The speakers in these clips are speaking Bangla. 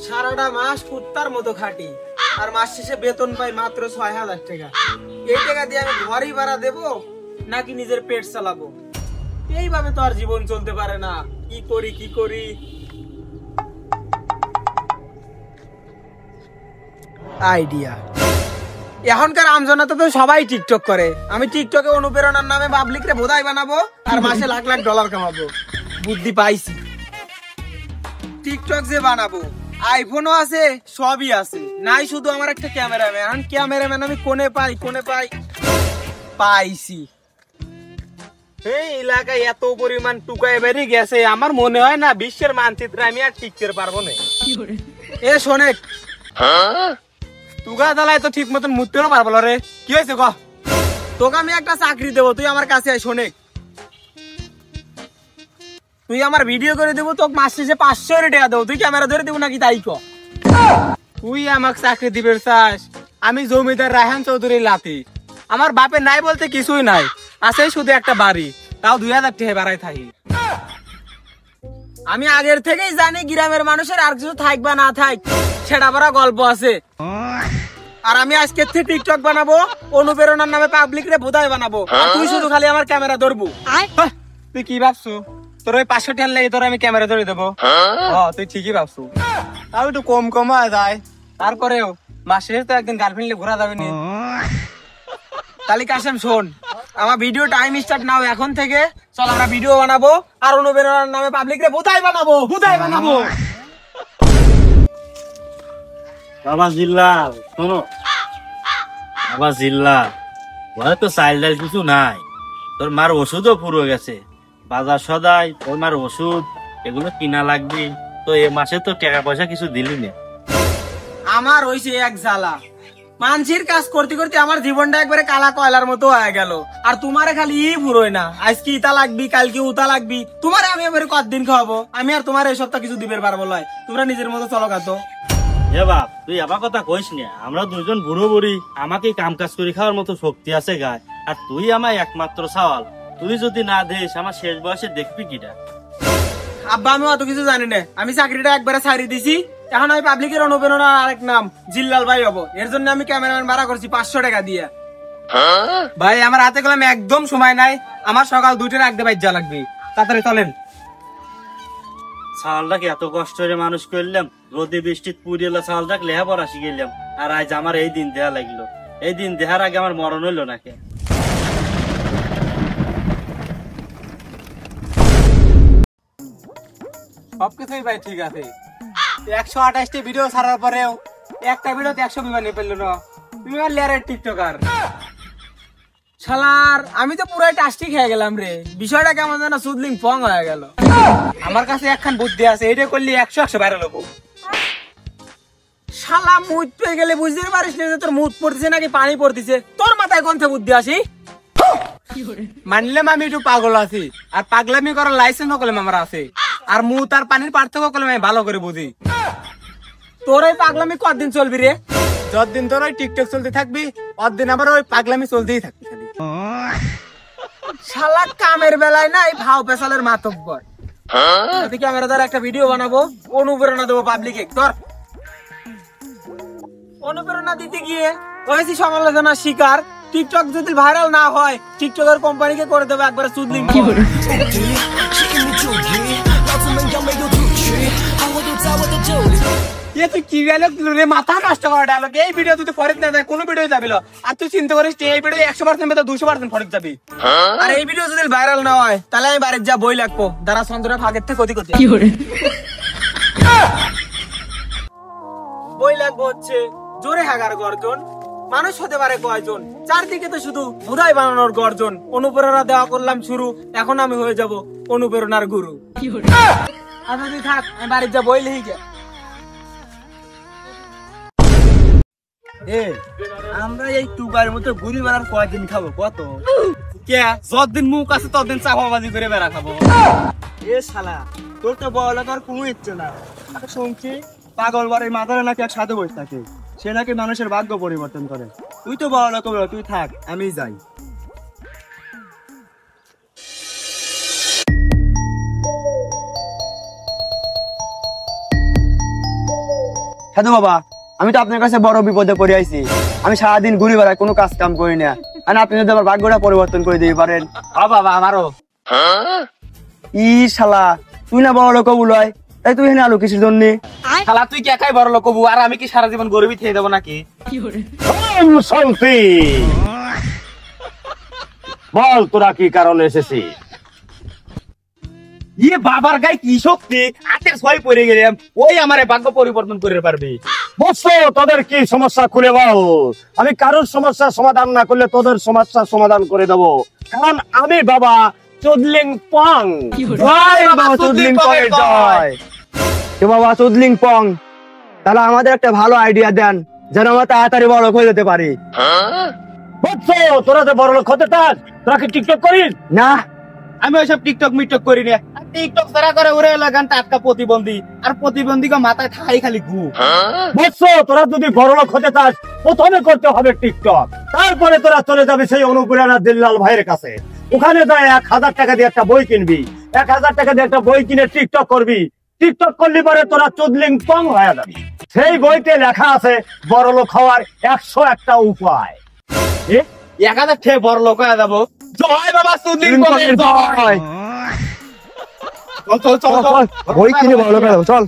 সারাটা মাস কুত্তার মতো খাটি, আর মাস শেষে বেতন পাই মাত্র ৬,০০০ টাকা। এই টাকা দিয়ে আমি ঘরই ভাড়া দেবো নাকি নিজের পেট চালাবো? এইভাবে তো আর জীবন চলতে পারে না। কি করি আইডিয়া। এখনকার আমজনতা তো সবাই টিকটক করে। আমি টিকটকে অনুপ্রেরণার নামে পাবলিক রে বোধাই বানাবো আর মাসে লাখ লাখ ডলার কামাবো। বুদ্ধি পাইছি। টিকটক যে বানাবো, আইফোনও আছে, সবই আছে, নাই শুধু আমার একটা ক্যামেরাম্যান। এখন ক্যামেরাম্যান আমি কোনে পাই পাইছি। এই এলাকায় এত পরিমাণ টুকায় বেরিয়ে গেছে, আমার মনে হয় না বিশ্বের মানচিত্রে আমি আর টিকতে পারবো না। এ শোনেক, টুকা দালায় তো ঠিক মতন মুততেও পারবো রে। কি হয়েছে ক? তোকে আমি একটা চাকরি দেবো, তুই আমার কাছে আয়। শোনেক, তুই আমার ভিডিও করে দেবো, তোকে মাস শেষে ৫০০ টাকা দেবো। তুই ক্যামেরা ধরে দেবো নাকি তাই ক? তুই আমাকে চাকরি দিবে চাস? আমি জমিদার রায়হান চৌধুরী লাতি। আমার বাপের নাই বলতে কিছুই নাই, আছে শুধু একটা বাড়ি, তাও ২,০০০ টাকা বাড়াই থাকি। আমি আগের থেকেই জানি গ্রামের মানুষের আর কিছু থাক বা না থাক, সেটা বড় গল্প আছে। আর আমি আজকে থেকে টিকটক বানাবো, অনুপ্রেরণার নামে পাবলিক রে বোধাই বানাবো। তুই শুধু খালি আমার ক্যামেরা ধরবো। তুই কি ভাবছো তোর ওই ৫০০ টাকা লাগে তোর আমি ক্যামেরা ধরে দেবো? তুই ঠিকই ভাবছো। তাও একটু কম যায়। তারপরেও মাসে তো একদিন গার্লফ্রেন্ড ঘোরা যাবে নি। তাহলে কাশেম শোন, আমার ভিডিও টাইম স্টার্ট নাও এখন থেকে। চল আমরা ভিডিও বানাবো আর অনুপ্রেরণার নামে পাবলিক রে বোধাই বানাবো। বাবা জিল্লাল শোনো, বাবা জিল্লাল, ঘরে তো চাইল ডাল কিছু নাই, তোর মার ওষুধও পুরো গেছে, বাজার সদাই তোর মার ওষুধ এগুলো কিনা লাগবে। তো এ মাসে তো টাকা পয়সা কিছু দিলি না। আমার হইছে এক জ্বালা, মানসির কাজ করতে করতে আমার জীবনটা একবারে কালা কয়লার মতো হয়ে গেল। আর তোমারে খালি পুরোয় না, আজকে ইতা লাগবি, কালকে উতা লাগবি। তোমারে আমি এবারে কতদিন খাওয়াবো? আমি আর তোমার এই সপ্তাহ কিছু দিবের পারবো লয়। তোমরা নিজের মতো চলো গাতো। এ বাপ, তুই আমার কথা কইস না, আমরা দুজন বুড়ো বুড়ি, আমাকে কাম কাজ করে খাওয়ার মতো শক্তি আছে গায়ে, আর তুই আমার একমাত্র সওয়াল। তুই যদি না দিস আমার শেষ বয়সে দেখবি কিটা? আব্বা আমি অত কিছু জানি না, আমি চাকরিটা একবারে ছাড়ি দিছি। এখন আমি পাবলিকের অনুপ্রেরণার আরেক নাম জিল্লাল ভাই হবো। এর জন্য আমি ক্যামেরাম্যান ভাড়া করছি ৫০০ টাকা দিয়ে। ভাই আমার হাতে কলমে একদম সময় নাই, আমার সকাল ২টার আগে বাইর যা লাগবে। তাড়াতাড়ি চলেন। চালটাকে এত কষ্ট করে মানুষ করলাম, রোদে বৃষ্টি পুড়িয়ে চালটাকে লেহাপড়া শিখেলাম, আর আজ আমার এই দিন দেহা লাগলো। এই দিন দেহার আগে আমার মরণ হইলো নাকি? সবকিছুই ভাই ঠিক আছে। ১২৮টি ভিডিও ছাড়ার পরেও একটা ভিডিওতে ১০০ বিমান নিয়ে পেল না। তুমি আর লেয়ারের টিকটকার শালার, আমি তো পুরাই টাস্টি খেয়ে গেলাম রে। বিষয়টা কেমন যেন সুদলিং ফং হয়ে গেল। আমার কাছে একখান বুদ্ধি আছে, এটা করলে ১০০ ভাইরাল হবো। শালা মুত পেয়ে গেলে বুঝতে পারিস না যে তোর মুত পড়তেছে নাকি পানি পড়তেছে? তোর মাথায় কোন বুদ্ধি আসি? মানলাম আমি একটু পাগল আছি, আর পাগলামি করার লাইসেন্স কলম আমার আছে, আর মুত আর পানির পার্থক্য কলম আমি ভালো করে বুঝি। তোর ওই পাগলামি কতদিন চলবি রে? যতদিন তোর ওই টিকটক চলতে থাকবি, অতদিন আবার ওই পাগলামি চলতেই থাকবি। শালা কামের বেলায় না এই ভাও পেশালের মাতব্বর। ক্যামেরা দ্বারা একটা ভিডিও বানাবো, অনুপ্রেরণা দেবো পাবলিকে। তোর অনুপ্রেরণা দিতে গিয়ে হয়েছি সমালোচনার শিকার। টিকটক যদি ভাইরাল না হয়, টিকটকের কোম্পানিকে করে দেবো একবারে সুদলিং। তুই কি রে মাথা নষ্ট করা ডায়লগ? এই ভিডিও তুই ফরেজ না যায় কোনো ভিডিও যাবি, আর তুই চিন্তা করিস এই ভিডিও ১০০% ২০০% ফরেজ যাবি। আর এই ভিডিও যদি ভাইরাল না হয়, তাহলে আমি বাড়ির যা বই লাগবো যারা চন্দ্রের ভাগের থেকে ক্ষতি করতে বই লাগবো হচ্ছে জোরে হাগার গর্জন। মানুষ হতে পারে কয়জন? চারদিকে তো শুধু বোধাই বানানোর গর্জন। অনুপ্রেরণা দেওয়া করলাম শুরু, এখন আমি হয়ে যাব অনুপ্রেরণার গুরু। আচ্ছা তুই থাক, আমি বাড়ির যা বই লিখি যা। আমরা এই টুকার মতো ঘুরি বেড়ার কয়দিন খাবো কত? কে যতদিন মুখ আছে ততদিন চাপাবাজি করে বেড়া খাবো। এ শালা, তোর তো বড় লাগার কোনো ইচ্ছে না। শুনছি পাগল বাড়ির মাথায় নাকি এক সাধু বসে থাকে, সে নাকি মানুষের ভাগ্য পরিবর্তন করে। তুই তো বড় লোক, তুই থাক, আমি যাই। সাধু বাবা, আমি তো আপনার কাছে বড় বিপদে পড়ে আইছি। আমি সারাদিন ঘুরে বেড়াই, কোনো কাজ কাম করি না। আর আপনি যদি আমার ভাগ্যটা পরিবর্তন করে দিতে পারেন। বাবা আমারও ই শালা, তুই না বড় লোক বলয়, তাই তুই এখানে আলো কিসের জন্য? শালা তুই কি একাই বড় লোক হবু, আর আমি কি সারা জীবন গরিবই থেকে দেবো নাকি? শান্তি বল, তোরা কি কারণে এসেছিস? ইয়ে বাবার গায়ে কি শক্তি, হাতের ছয় পড়ে গেলাম, ওই আমারে ভাগ্য পরিবর্তন করে পারবি। বসো, তোদের কি সমস্যা খুলে বল। আমি কারোর সমস্যার সমাধান না করলে তোদের সমস্যার সমাধান করে দেবো, কারণ আমি বাবা চুদলিং পং। জয় বাবা চুদলিং পং এর জয়। এ বাবা চুদলিং পং, তাহলে আমাদের একটা ভালো আইডিয়া দেন, যেন আমরা তাড়াতাড়ি বড় লোক হয়ে যেতে পারি। বসো, তোরা তো বড় লোক হতে চাস, তোরা কি টিকটক করিস? না, আমি ওইসব টিকটক মিকটক করি না। টিকটক ছাড়া করে ওরে এলাকানটা আটকা প্রতিবন্ধী, আর প্রতিবন্ধীকে মাথায় ঠাই খালি ঘু। বসো, তোরা যদি বড় লোক হতে চাস প্রথমে করতে হবে টিকটক, তারপরে তোরা চলে যাবে সেই অনুপ্রেরণা দিল্লাল ভাইয়ের কাছে। ওখানে যায় 1000 টাকা দিয়ে একটা বই কিনবি, 1000 টাকা দিয়ে একটা বই কিনে টিকটক করবি। টিকটক করলে পরে তোরা চুদলিং পং হয়ে যাবি। সেই বইতে লেখা আছে বড় লোক হওয়ার 101টা উপায়। 1000 খেয়ে বড় লোক হয়ে যাবো। জয় বাবা চুদলিং পং এর জয়। চল চল চল চল, বই কিনে বড় লোক হয়ে যাবো, চল।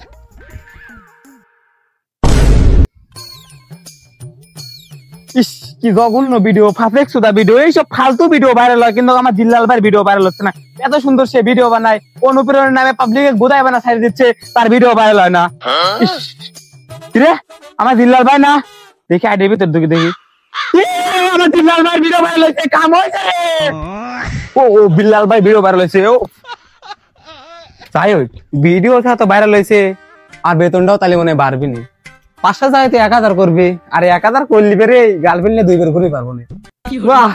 ইস, কি জঘন্য ভিডিও, ফাফেক সুদা ভিডিও, এইসব ফালতু ভিডিও ভাইরাল হয়, কিন্তু আমার জিল্লাল ভাইয়ের ভিডিও ভাইরাল হচ্ছে না। এত সুন্দর সে ভিডিও বানায়, অনুপ্রেরণার নামে পাবলিকে গোদায় বানা ছাড়ি দিচ্ছে, তার ভিডিও ভাইরাল হয় না। ইস, কি রে, আমার জিল্লাল ভাই না, দেখি আইডির ভিতর ঢুকে দেখি। আমার জিল্লাল ভাই ভিডিও ভাইরাল হয়েছে, কাম হয়েছে। ও বিল্লাল ভাই ভিডিও ভাইরাল হয়েছে। ও যাই হোক, ভিডিও তো ভাইরাল হয়েছে, আর বেতনটাও তাহলে মনে বাড়বি না। 500 জায়গাতে 1000 করবে, আর 1000 করলি বেরে গার্লফ্রেন্ড নিয়ে 2 বের ঘুরে পারবো না। বাহ,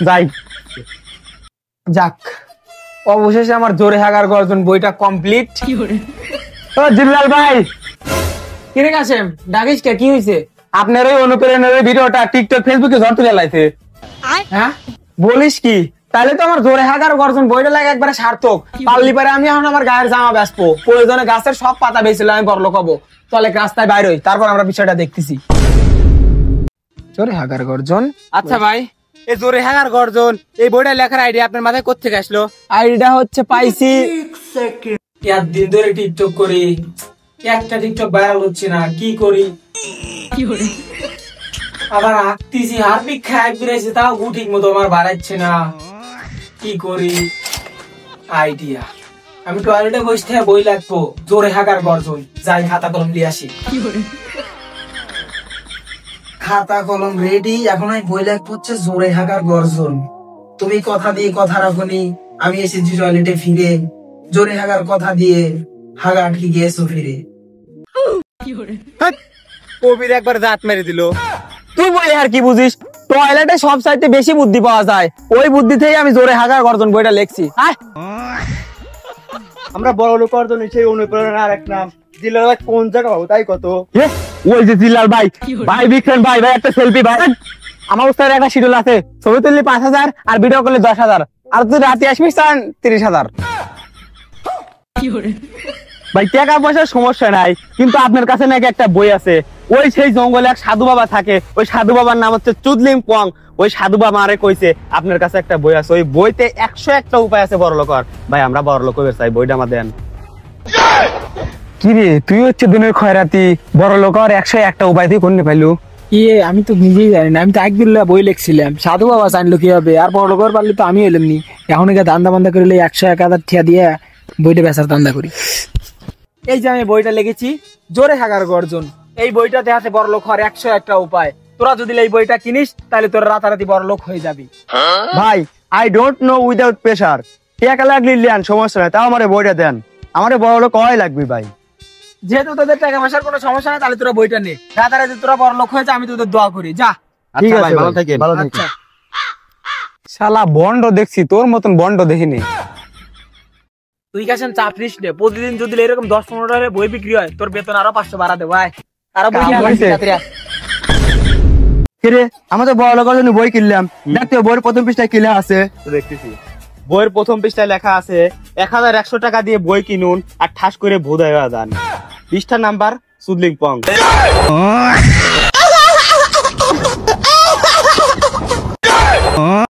যাই যাক, অবশেষে আমার জোরে হাগার গর্জন বইটা কমপ্লিট। ও জিল্লাল ভাই, কিরে কাসেম ডাকিস কে, কি হয়েছে? আপনার ওই অনুপ্রেরণার ভিডিওটা টিকটক ফেসবুকে ঝড় তুলে লাইছে। হ্যাঁ বলিস কি? তাহলে তো আমার জোরে হাগার গর্জন বইটা লাগে একবারে সার্থক। পারলি পারে আমি এখন আমার গায়ের জামা বেচবো, প্রয়োজনে গাছের সব পাতা বেচলে আমি বড়লোক হবো। চলে রাস্তায় বাইরে হই, তারপর আমরা বিষয়টা দেখতেছি। জোরে হাগার গর্জন। আচ্ছা ভাই, এই জোরে হাগার গর্জন এই বইটা লেখার আইডিয়া আপনার মাথায় কোথা থেকে আসলো? আইডিয়া হচ্ছে পাইছি, দিন ধরে টিকটক করি, একটা টিকটক ভাইরাল হচ্ছে না, কি করি? আবার আঁকতেছি, হারপিক খায় বেড়েছে, তাও গু ঠিক মতো আমার বাড়াচ্ছে না, কি করি? আইডিয়া, আমি টয়লেটে বসে থেকে বই লাগবো, জোরে হাগার গর্জন। যাই খাতা কলম নিয়ে আসি। খাতা কলম রেডি, এখন আমি বই লাগবো হচ্ছে জোরে হাগার গর্জন। তুমি কথা দিয়ে কথা রাখনি, আমি এসেছি টয়লেটে ফিরে, জোরে হাগার কথা দিয়ে হাগা আটকে গিয়েছো ফিরে। কবির একবার দাঁত মেরে দিল। তুই বলি আর কি বুঝিস? টয়লেটে সব চাইতে বেশি বুদ্ধি পাওয়া যায়, ওই বুদ্ধি থেকে আমি জোরে হাগার গর্জন বইটা লিখছি। আমরা বড় লোক অর্জন সেই অনুপ্রেরণার এক নাম জিল্লাল ভাই, কোন জায়গা পাবো তাই কত? ওই যে জিল্লাল ভাই, ভাই বিক্রেন ভাই, ভাই একটা সেলফি ভাই। আমার উস্তাদের একটা শিডিউল আছে, ছবি তুললে 5000 আর ভিডিও করলে 10000, আর তুই রাতে আসবি 30000। ভাই টাকা পয়সার সমস্যা নাই, কিন্তু আপনার কাছে নাকি একটা বই আছে, ওই সেই জঙ্গলে এক সাধু বাবা থাকে, ওই সাধু বাবার নাম হচ্ছে চুদলিং পং। ওই সাধু বাবা আরে কইছে আপনার কাছে একটা বই আছে, ওই বইতে 101টা উপায় আছে বড় লোক হওয়ার। ভাই আমরা বড় লোক হইতে চাই, বইটা আমার দেন। কি রে, তুই হচ্ছে দিনের খয়রাতি, বড় লোক হওয়ার 101টা উপায় তুই কোন পাইলু? ইয়ে, আমি তো নিজেই জানি না, আমি তো একদিল্লা বই লিখছিলাম, সাধু বাবা জানলো কি হবে, আর বড় লোক পারলে তো আমি এলাম নি। এখন দান্দা বান্দা করলে 100-1000 ঠিয়া দিয়ে বইটা বেচার দান্দা করি। এই যে আমি বইটা লিখেছি জোরে হাগার গর্জন, এই বইটাতে আছে বড় লোক হওয়ার 101টা উপায়। তোরা যদি এই বইটা কিনিস তাহলে তোরা রাতারাতি বড় লোক হয়ে যাবি। ভাই I don't know without pressure, টাকা লাগলে লিয়ান, সমস্যা নাই, তাও আমারে বইটা দেন, আমারে বড় লোক হয় লাগবে ভাই। যেহেতু তোদের টাকা পয়সার কোনো সমস্যা নাই, তাহলে তোরা বইটা নে, রাতারাতি তোরা বড় লোক হয়ে যা, আমি তোদের দোয়া করি, যা। ঠিক আছে, ভালো থাকেন। আচ্ছা শালা বন্ড দেখছি, তোর মতন বন্ড দেখিনি। তুই কাছেন চাপ নিস নে, প্রতিদিন যদি এরকম 10-15 টাকা বই বিক্রি হয়, তোর বেতন আরো 500 বাড়া দে ভাই। আরো বই কিরে, আমাদের বড় লোকের জন্য বই কিনলাম, দেখতে বইয়ের প্রথম পৃষ্ঠায় কিলা আছে, দেখতেছি বইয়ের প্রথম পৃষ্ঠায় লেখা আছে 1100 টাকা দিয়ে বই কিনুন আর ঠাস করে ভোদায় যান। পৃষ্ঠা নাম্বার সুদলিং পং